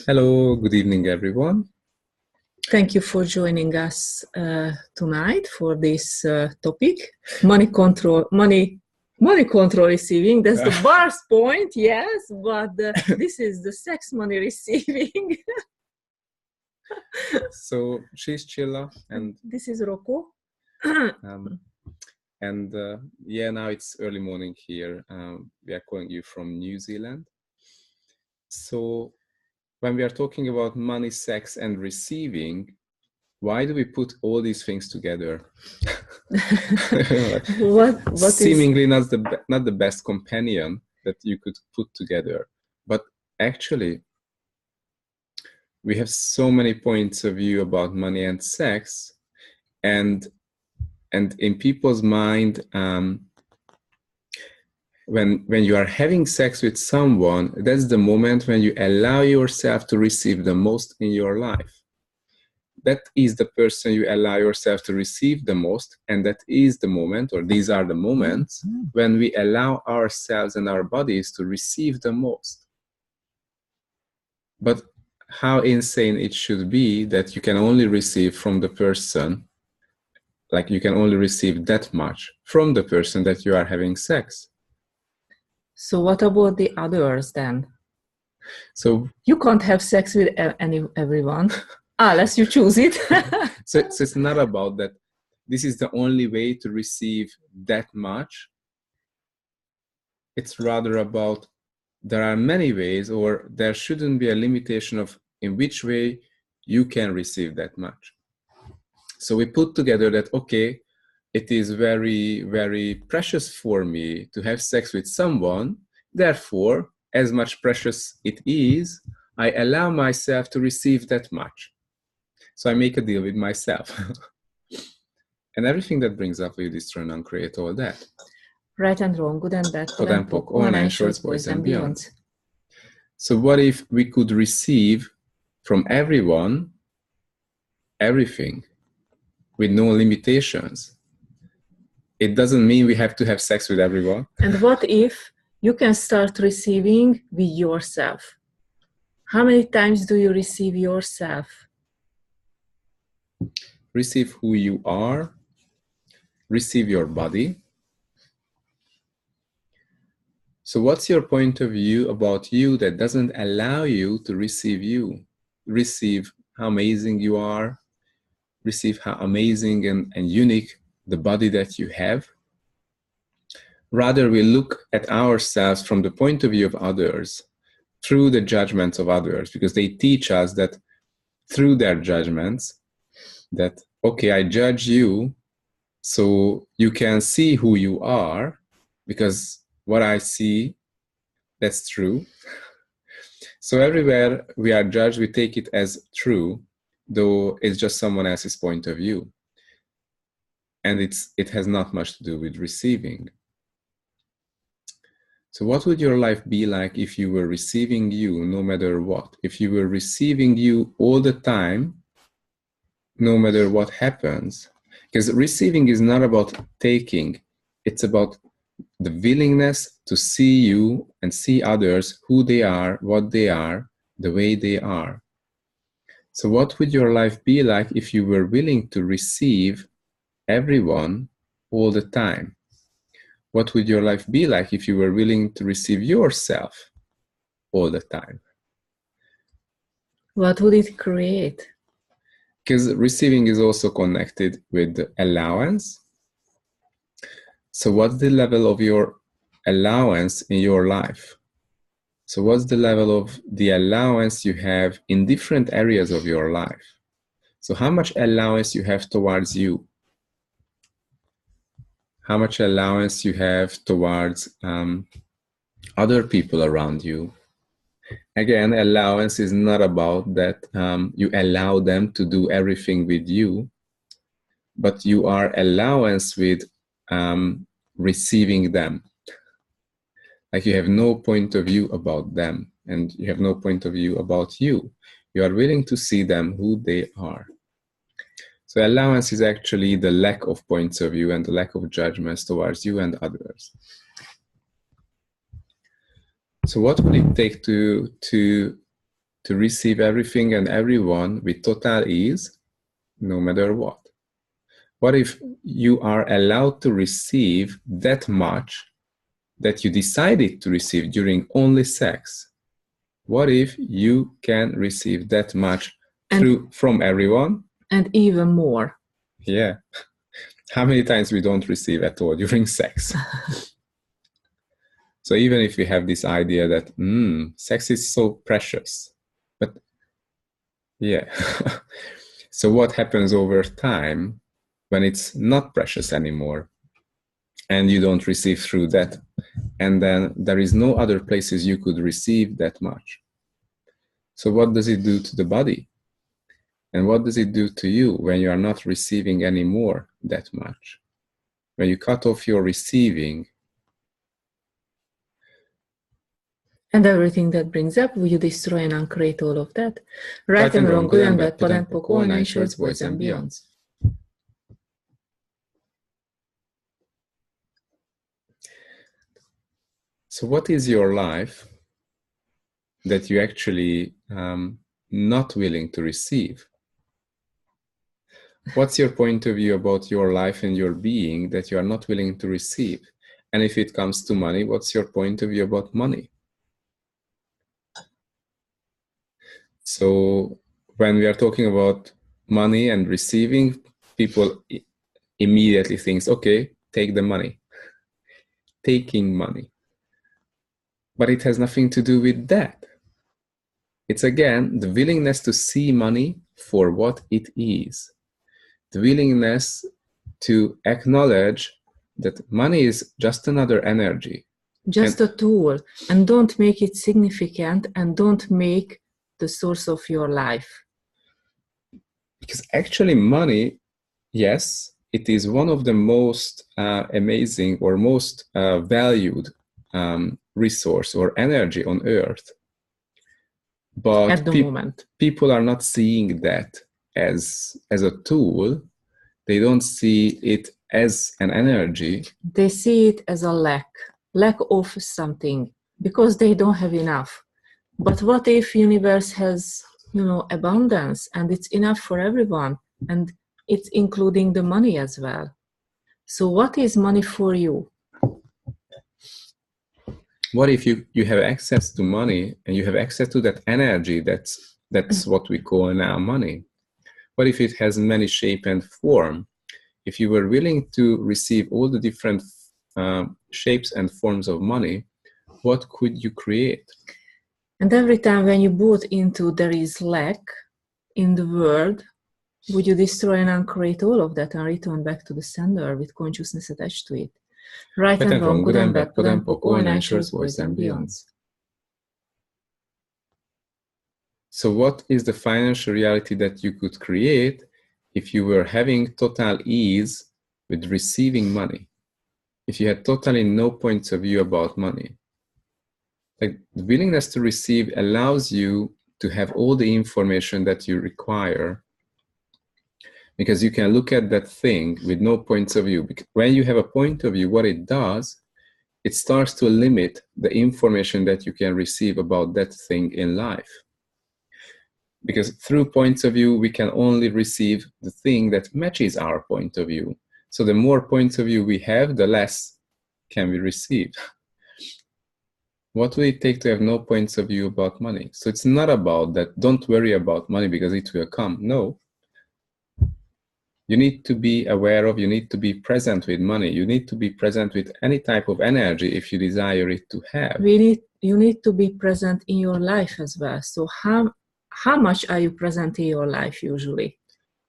Hello, good evening, everyone. Thank you for joining us tonight for this topic, money control receiving. That's the bars point, yes, but this is the sex money receiving. So she's Chilla, and this is Rocco. Yeah, now it's early morning here. We are calling you from New Zealand. So when we are talking about money, sex, and receiving, why do we put all these things together? what Seemingly not the best companion that you could put together, but actually we have so many points of view about money and sex, and in people's mind, when you are having sex with someone, that's the moment when you allow yourself to receive the most in your life. That is the person you allow yourself to receive the most, and that is the moment, or these are the moments, when we allow ourselves and our bodies to receive the most. But how insane it should be that you can only receive from the person, like you can only receive that much from the person that you are having sex. So what about the others then? So you can't have sex with everyone unless you choose it. so it's not about that this is the only way to receive that much. It's rather about there are many ways, or there shouldn't be a limitation of in which way you can receive that much. So we put together that, okay, it is very, very precious for me to have sex with someone. Therefore, as much precious it is, I allow myself to receive that much. So I make a deal with myself. And everything that brings up with this turn on create all that. Right and wrong, good and bad, hot and poke, online shorts, boys and beyond. So what if we could receive from everyone everything with no limitations? It doesn't mean we have to have sex with everyone. And what if you can start receiving with yourself? How many times do you receive yourself? Receive who you are, receive your body. So what's your point of view about you that doesn't allow you to receive you? Receive how amazing you are, receive how amazing and unique the body that you have. Rather, we look at ourselves from the point of view of others, through the judgments of others, because they teach us that through their judgments, that, okay, I judge you, so you can see who you are, because what I see, that's true. So everywhere we are judged, we take it as true, though it's just someone else's point of view. And it has not much to do with receiving. So what would your life be like if you were receiving you no matter what? If you were receiving you all the time, no matter what happens? Because receiving is not about taking, it's about the willingness to see you and see others, who they are, what they are, the way they are. So what would your life be like if you were willing to receive everyone all the time? What would your life be like if you were willing to receive yourself all the time? What would it create? Because receiving is also connected with allowance. So what's the level of your allowance in your life? So what's the level of the allowance you have in different areas of your life? So how much allowance you have towards you? How much allowance you have towards other people around you? Again, allowance is not about that you allow them to do everything with you, but you are allowance with receiving them. Like you have no point of view about them, and you have no point of view about you. You are willing to see them who they are. So allowance is actually the lack of points of view and the lack of judgments towards you and others. So what would it take to to receive everything and everyone with total ease, no matter what? What if you are allowed to receive that much that you decided to receive during only sex? What if you can receive that much from everyone? And even more. Yeah. How many times we don't receive at all during sex? So even if we have this idea that sex is so precious, but yeah. So what happens over time when it's not precious anymore and you don't receive through that, and then there is no other places you could receive that much? So what does it do to the body? And what does it do to you when you are not receiving anymore that much? When you cut off your receiving. And everything that brings up, will you destroy and uncreate all of that? Right and wrong, good and bad, pollen, poco, nine shirts, boys and beyonds. So what is your life that you actually not willing to receive? What's your point of view about your life and your being that you are not willing to receive? And if it comes to money, what's your point of view about money? So when we are talking about money and receiving, people immediately think, okay, take the money. Taking money. But it has nothing to do with that. It's again the willingness to see money for what it is. The willingness to acknowledge that money is just another energy. Just a tool, and don't make it significant and don't make the source of your life. Because actually money, yes, it is one of the most amazing or most valued resource or energy on earth. But at the moment, people are not seeing that as a tool. They don't see it as an energy. They see it as a lack of something, because they don't have enough. But what if universe has, abundance, and it's enough for everyone, and it's including the money as well? So what is money for you? What if you have access to money and you have access to that energy that's what we call now money? What if it has many shape and form? If you were willing to receive all the different shapes and forms of money, what could you create? And every time when you bought into there is lack in the world, would you destroy and uncreate all of that and return back to the sender with consciousness attached to it? Right and wrong, good and bad, pollen, poco, nine shirts, boys and beyonds. So what is the financial reality that you could create if you were having total ease with receiving money? If you had totally no points of view about money? Like, the willingness to receive allows you to have all the information that you require, because you can look at that thing with no points of view. Because when you have a point of view, what it does, it starts to limit the information that you can receive about that thing in life. Because through points of view, we can only receive the thing that matches our point of view. So the more points of view we have, the less can we receive. What will it take to have no points of view about money? So it's not about that, don't worry about money because it will come. No. You need to be aware of, you need to be present with money. You need to be present with any type of energy if you desire it to have. You need to be present in your life as well. So how much are you present in your life usually?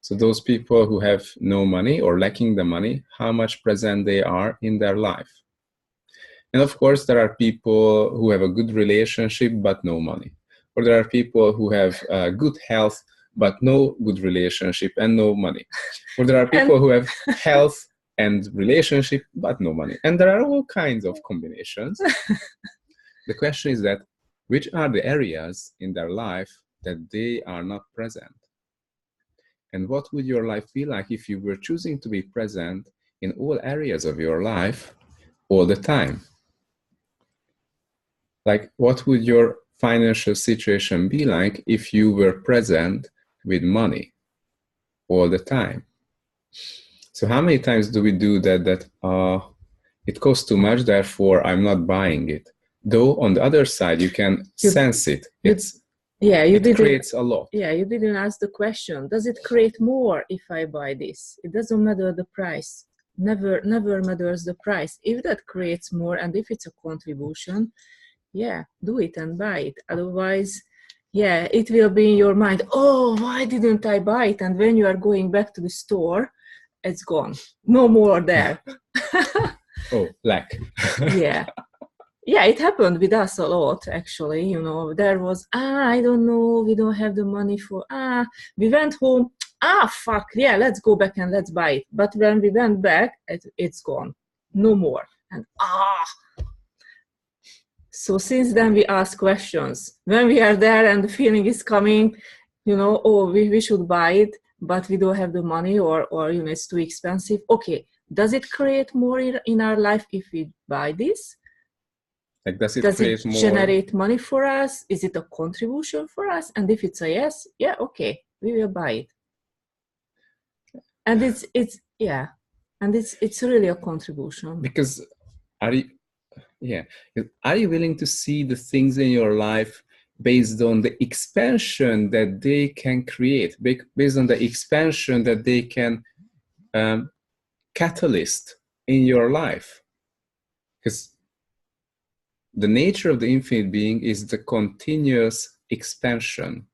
So those people who have no money or lacking the money, how much present they are in their life. And of course, there are people who have a good relationship but no money. Or there are people who have good health but no good relationship and no money. Or there are people who have health and relationship but no money. And there are all kinds of combinations. The question is that, which are the areas in their life that they are not present? And what would your life be like if you were choosing to be present in all areas of your life all the time? Like, what would your financial situation be like if you were present with money all the time? So how many times do we do that it costs too much, therefore I'm not buying it? Though on the other side, you can sense it. It creates a lot. Yeah, you didn't ask the question, does it create more if I buy this? It doesn't matter the price. Never matters the price. If that creates more and if it's a contribution, yeah, do it and buy it. Otherwise, yeah, it will be in your mind, oh, why didn't I buy it? And when you are going back to the store, it's gone. No more there. Oh, lack. Yeah. Yeah, it happened with us a lot, actually. You know, there was, I don't know, we don't have the money for, we went home, fuck, yeah, let's go back and let's buy it. But when we went back, it's gone. No more. And, So since then, we ask questions. When we are there and the feeling is coming, you know, oh, we should buy it, but we don't have the money or you know, it's too expensive. Okay, does it create more in our life if we buy this? Like, does it generate money for us? Is it a contribution for us? And if it's a yes, yeah, okay, we will buy it. And it's really a contribution. Because are you willing to see the things in your life based on the expansion that they can create, based on the expansion that they can catalyst in your life? Because the nature of the infinite being is the continuous expansion.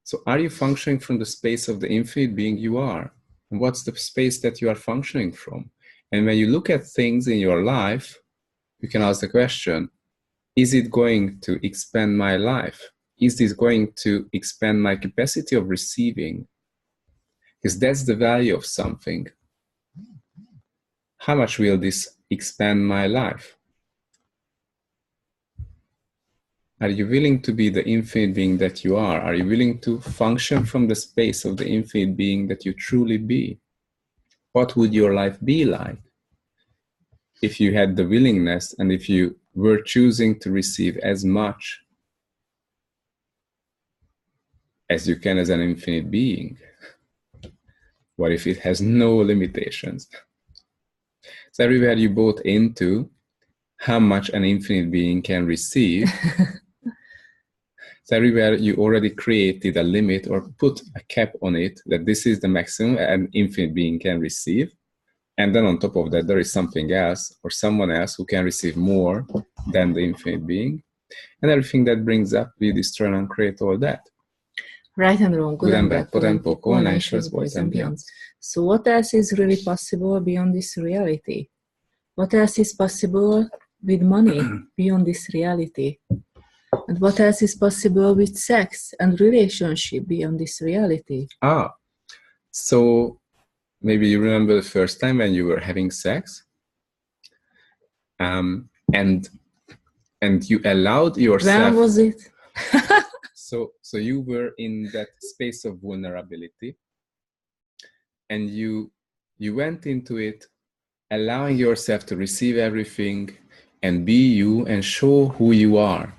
So are you functioning from the space of the infinite being you are? And what's the space that you are functioning from? And when you look at things in your life, you can ask the question, is it going to expand my life? Is this going to expand my capacity of receiving? Because that's the value of something. How much will this expand my life? Are you willing to be the infinite being that you are? Are you willing to function from the space of the infinite being that you truly be? What would your life be like if you had the willingness and if you were choosing to receive as much as you can as an infinite being? What if it has no limitations? So everywhere you bought into how much an infinite being can receive, so everywhere you already created a limit or put a cap on it, that this is the maximum an infinite being can receive. And then on top of that, there is something else or someone else who can receive more than the infinite being. And everything that brings up, we destroy and create all that. Right and wrong, good and bad, boys and beyond. So what else is really possible beyond this reality? What else is possible with money beyond this reality? And what else is possible with sex and relationship beyond this reality? So maybe you remember the first time when you were having sex, and you allowed yourself. When was it? So you were in that space of vulnerability, and you went into it, allowing yourself to receive everything and be you and show who you are.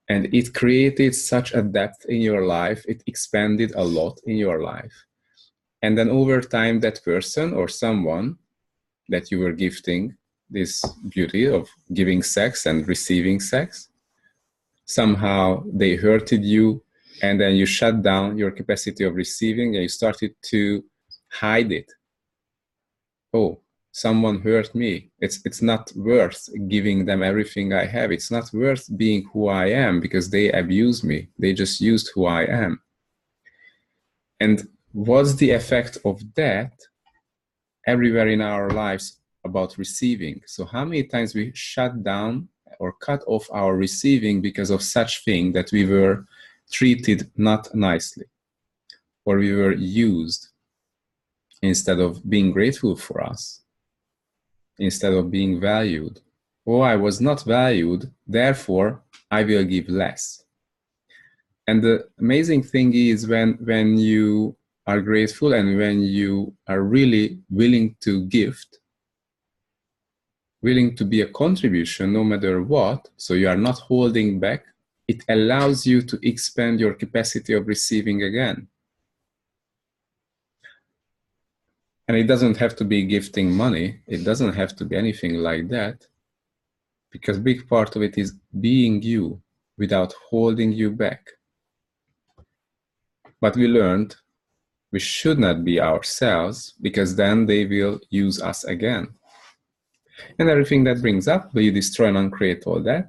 And it created such a depth in your life. It expanded a lot in your life. And then over time, that person or someone that you were gifting this beauty of giving sex and receiving sex, somehow they hurted you, and then you shut down your capacity of receiving and you started to hide it. Oh, someone hurt me. It's not worth giving them everything I have. It's not worth being who I am because they abused me. They just used who I am. And what's the effect of that everywhere in our lives about receiving? So how many times we shut down or cut off our receiving because of such thing that we were treated not nicely, or we were used instead of being grateful for us, instead of being valued. Oh, I was not valued, therefore I will give less. And the amazing thing is when you are grateful and when you are really willing to gift willing to be a contribution no matter what, so you are not holding back, it allows you to expand your capacity of receiving again. And it doesn't have to be gifting money. It doesn't have to be anything like that, because a big part of it is being you without holding you back. But we learned we should not be ourselves, because then they will use us again. And everything that brings up, will you destroy and uncreate all that?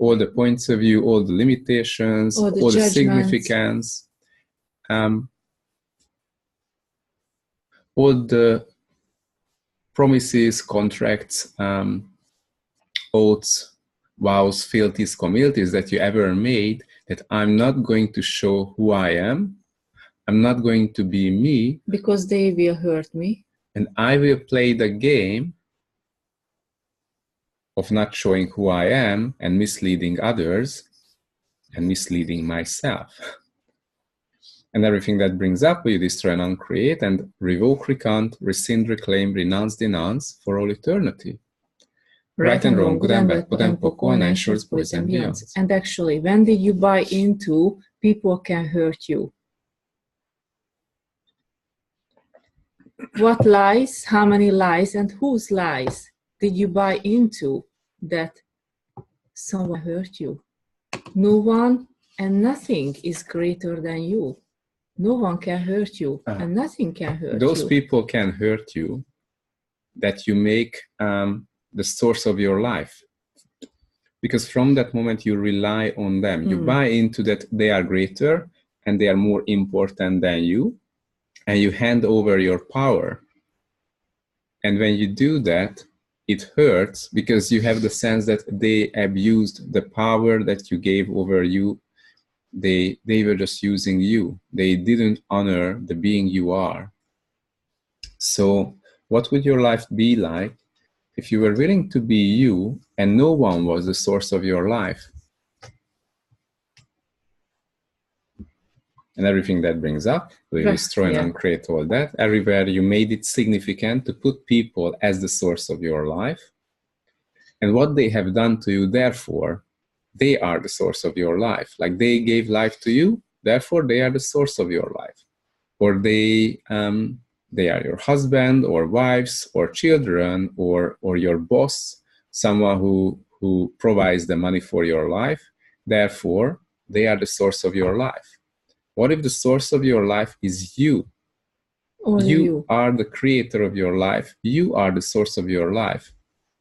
All the points of view, all the limitations, all the significance, all the promises, contracts, oaths, vows, fealties, communities that you ever made, that I'm not going to show who I am, I'm not going to be me. Because they will hurt me. And I will play the game of not showing who I am and misleading others and misleading myself. And everything that brings up, will you destroy and uncreate and revoke, recant, rescind, reclaim, renounce, denounce for all eternity. Right and wrong, good and bad, Potempo, all nine shorts, boys and beyonds. And actually, when did you buy into people can hurt you? What lies, how many lies, and whose lies did you buy into that someone hurt you? No one and nothing is greater than you. No one can hurt you, and nothing can hurt you. Those people can hurt you that you make the source of your life. Because from that moment you rely on them. You buy into that they are greater and they are more important than you, and you hand over your power. And when you do that, it hurts, because you have the sense that they abused the power that you gave over you. They were just using you. They didn't honor the being you are. So what would your life be like if you were willing to be you and no one was the source of your life? And everything that brings up, we destroy and uncreate all that. Everywhere you made it significant to put people as the source of your life. And what they have done to you, therefore, they are the source of your life. Like they gave life to you, therefore they are the source of your life. Or they are your husband or wives or children or your boss, someone who provides the money for your life. Therefore, they are the source of your life. What if the source of your life is you? You are the creator of your life. You are the source of your life.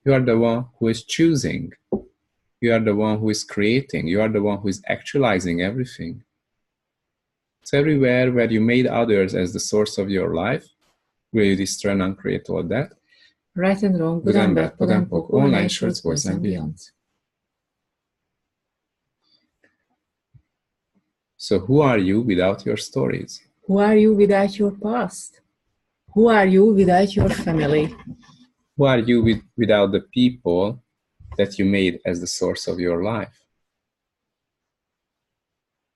You are the one who is choosing. You are the one who is creating. You are the one who is actualizing everything. So everywhere where you made others as the source of your life, will you destroy and uncreate all that? Right and wrong, good and bad, Potempo, all nine shorts, boys and beyonds. So who are you without your stories? Who are you without your past? Who are you without your family? Who are you without the people that you made as the source of your life?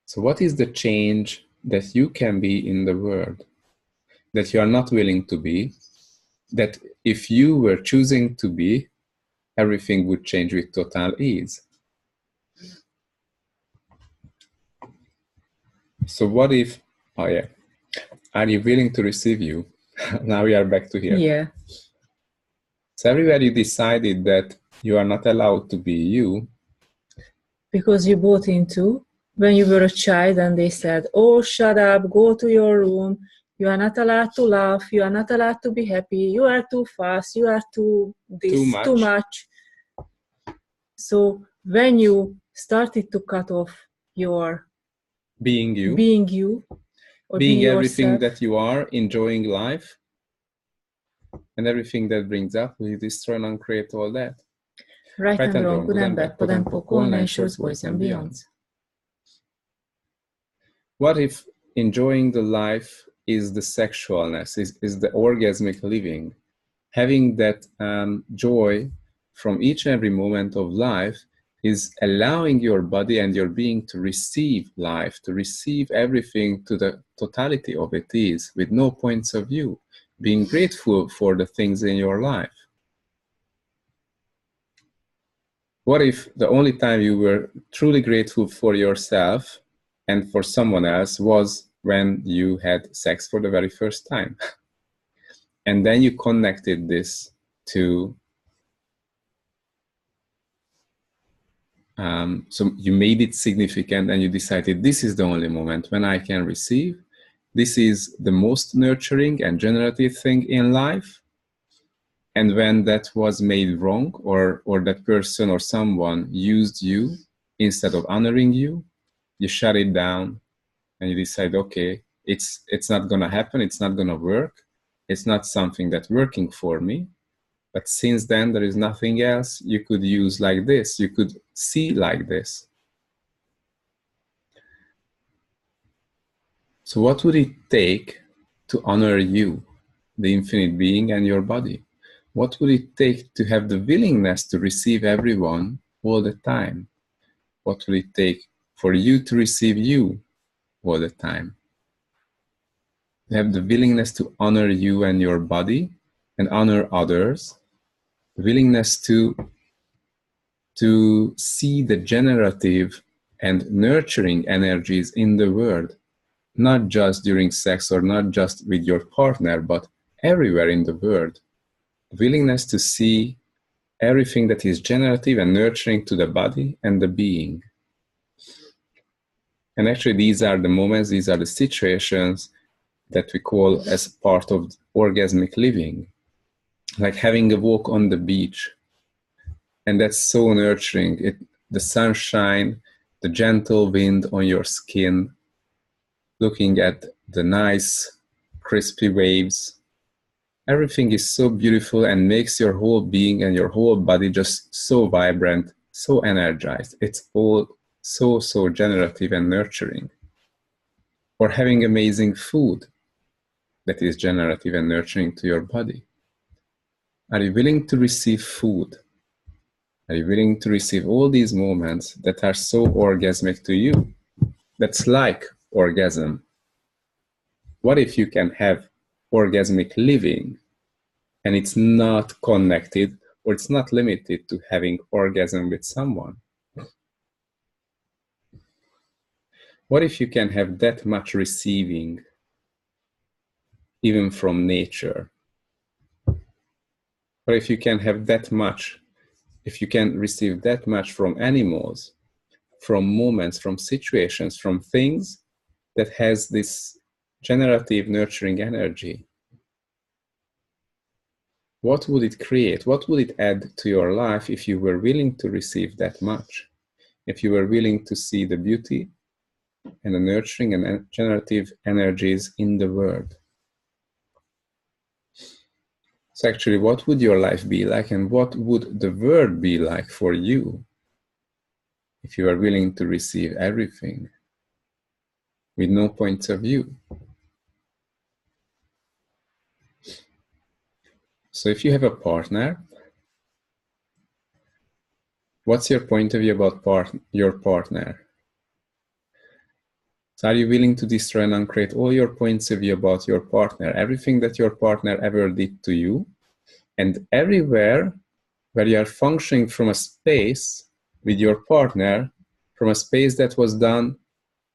So what is the change that you can be in the world that you are not willing to be, that if you were choosing to be, everything would change with total ease? So what if, are you willing to receive you? Now we are back to here. Yeah. So everywhere you decided that you are not allowed to be you. Because you bought into, when you were a child and they said, oh, shut up, go to your room, you are not allowed to laugh, you are not allowed to be happy, you are too fast, you are too much. So when you started to cut off your being you, or being everything yourself, that you are, enjoying life, and everything that brings up, will you destroy and uncreate all that? Right and wrong, good and bad, Potempo, all nine shorts, boys and beyonds. What if enjoying the life is the sexualness, is the orgasmic living, having that joy from each and every moment of life is allowing your body and your being to receive life, to receive everything to the totality of it is, with no points of view, being grateful for the things in your life. What if the only time you were truly grateful for yourself and for someone else was when you had sex for the very first time? And then you connected this to, so you made it significant and you decided this is the only moment when I can receive. This is the most nurturing and generative thing in life. And when that was made wrong, or that person or someone used you instead of honoring you, you shut it down and you decide, okay, it's not gonna happen, it's not gonna work, it's not something that's working for me. But since then, there is nothing else you could use like this, you could see like this. So what would it take to honor you, the infinite being, and your body? What would it take to have the willingness to receive everyone all the time? What would it take for you to receive you all the time? To have the willingness to honor you and your body and honor others, the willingness to see the generative and nurturing energies in the world, not just during sex or not just with your partner, but everywhere in the world. Willingness to see everything that is generative and nurturing to the body and the being. And actually, these are the moments, these are the situations that we call as part of orgasmic living, like having a walk on the beach. And that's so nurturing. The sunshine, the gentle wind on your skin, looking at the nice, crispy waves. Everything is so beautiful and makes your whole being and your whole body just so vibrant, so energized. It's all so, so generative and nurturing. Or having amazing food that is generative and nurturing to your body. Are you willing to receive food? Are you willing to receive all these moments that are so orgasmic to you? That's like orgasm. What if you can have orgasmic living and it's not connected or it's not limited to having orgasm with someone? What if you can have that much receiving even from nature? What if you can have that much, if you can receive that much from animals, from moments, from situations, from things that has this generative nurturing energy? What would it create? What would it add to your life if you were willing to receive that much? If you were willing to see the beauty and the nurturing and generative energies in the world? So actually, what would your life be like, and what would the world be like for you if you are willing to receive everything with no points of view? So if you have a partner, what's your point of view about your partner? So are you willing to destroy and uncreate all your points of view about your partner, everything that your partner ever did to you, and everywhere where you are functioning from a space with your partner, from a space that was done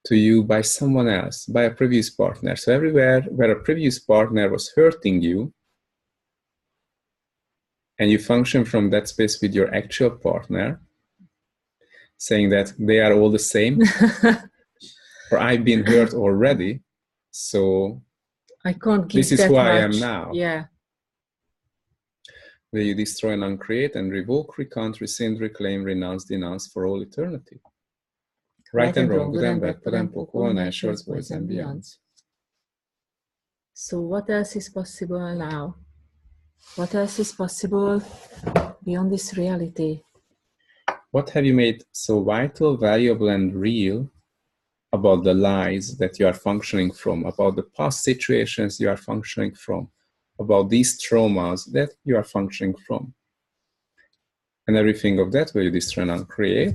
to you by someone else, by a previous partner. So everywhere where a previous partner was hurting you, and you function from that space with your actual partner, saying that they are all the same, or I've been hurt already, so I can't give this is that who much. I am now. Yeah. Will you destroy and uncreate and revoke, recount, rescind, reclaim, renounce, denounce for all eternity? Right and wrong, good and bad, podempok, all nine shorts, boys and beyonds. So what else is possible now? What else is possible beyond this reality? What have you made so vital, valuable, and real about the lies that you are functioning from, about the past situations you are functioning from, about these traumas that you are functioning from? And everything of that will you destroy and uncreate?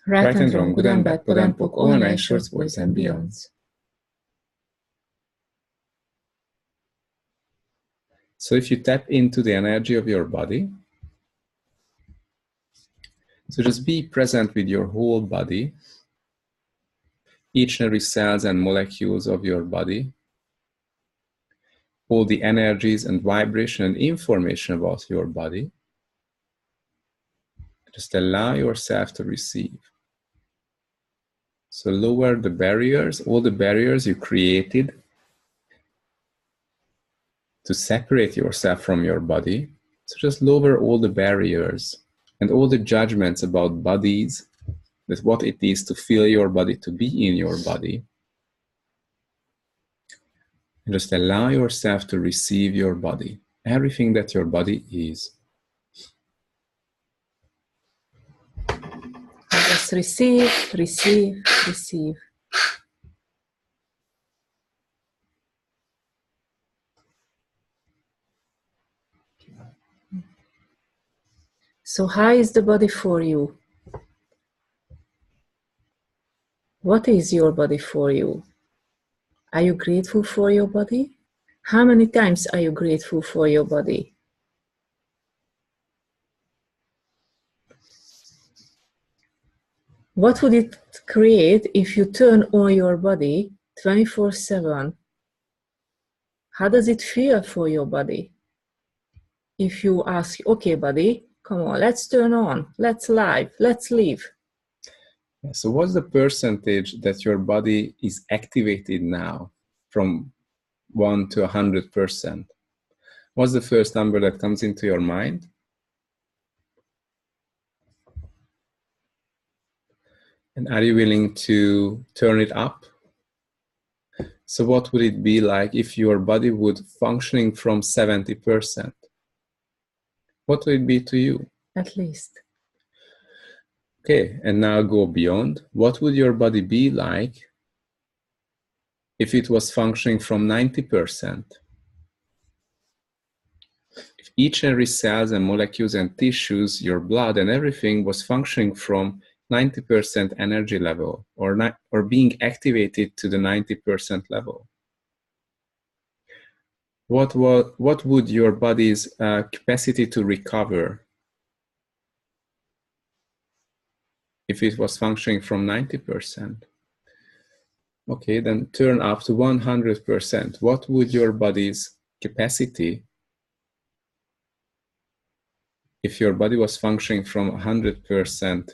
Right and wrong, good and bad, podempok, all nine shorts, boys and beyonds. So if you tap into the energy of your body, So just be present with your whole body, each and every cells and molecules of your body, all the energies and vibration and information about your body. Just allow yourself to receive. So lower the barriers, all the barriers you created to separate yourself from your body. So just lower all the barriers and all the judgments about bodies, that what it is to feel your body, to be in your body. And just allow yourself to receive your body, everything that your body is. Just receive, receive, receive. So how is the body for you? What is your body for you? Are you grateful for your body? How many times are you grateful for your body? What would it create if you turn on your body 24/7? How does it feel for your body? If you ask, okay, body, come on, let's turn on, let's live, let's live. So what's the percentage that your body is activated now from 1 to 100%? What's the first number that comes into your mind? And are you willing to turn it up? So what would it be like if your body would functioning from 70%? What would it be to you? At least. Okay, and now go beyond. What would your body be like if it was functioning from 90%? If each and every cells and molecules and tissues, your blood and everything was functioning from 90% energy level, or being activated to the 90% level. What would your body's capacity to recover if it was functioning from 90%? Okay, then turn up to 100%. What would your body's capacity if your body was functioning from 100%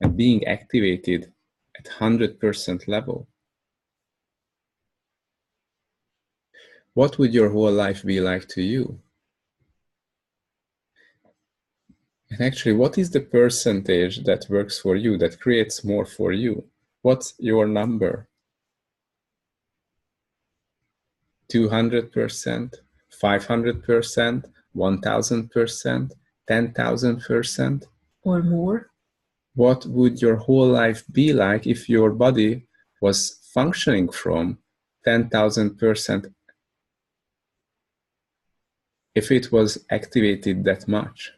and being activated at 100% level? What would your whole life be like to you? And actually, what is the percentage that works for you, that creates more for you? What's your number? 200%, 500%, 1000%, 10,000%? Or more? What would your whole life be like if your body was functioning from 10,000%, if it was activated that much?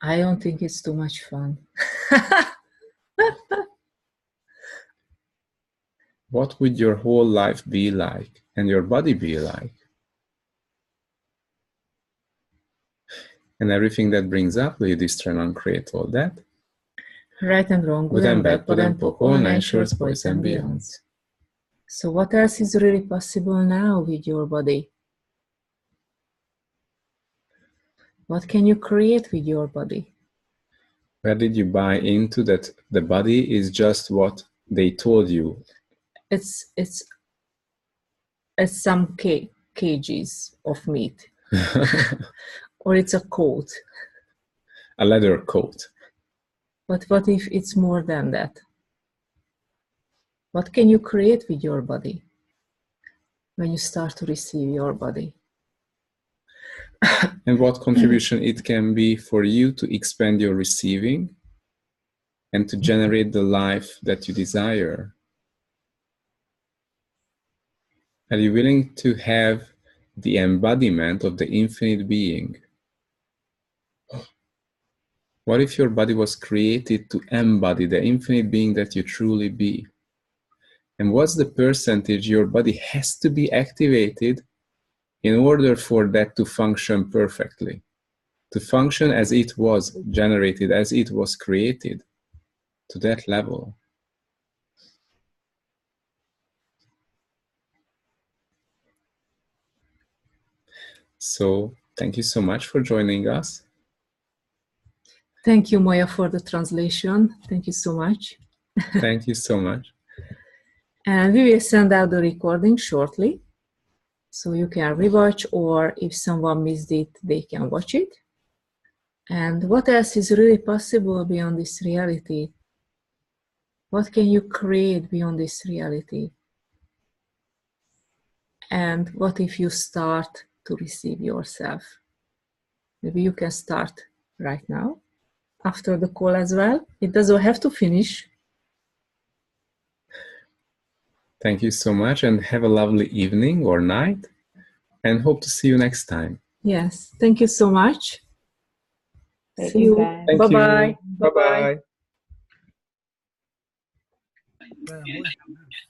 I don't think it's too much fun. What would your whole life be like and your body be like? And everything that brings up, will you destroy and uncreate all that? Right and wrong, good and bad, pod and pop, all nine shorts, boys and beyonds. So what else is really possible now with your body? What can you create with your body? Where did you buy into that the body is just what they told you? It's some kgs of meat. Or it's a coat. A leather coat. But what if it's more than that? What can you create with your body when you start to receive your body? And what contribution it can be for you to expand your receiving and to generate the life that you desire. Are you willing to have the embodiment of the infinite being? What if your body was created to embody the infinite being that you truly be? And what's the percentage your body has to be activated in order for that to function perfectly? to function as it was generated, as it was created, to that level. So thank you so much for joining us. Thank you, Moya, for the translation. Thank you so much. Thank you so much. And we will send out the recording shortly, so you can rewatch, or if someone missed it, they can watch it. And what else is really possible beyond this reality? What can you create beyond this reality? And what if you start to receive yourself? Maybe you can start right now, after the call as well. It doesn't have to finish. Thank you so much, and have a lovely evening or night, and hope to see you next time. Yes, thank you so much. Thank See you, you. guys. Thank Bye-bye. you. Bye-bye.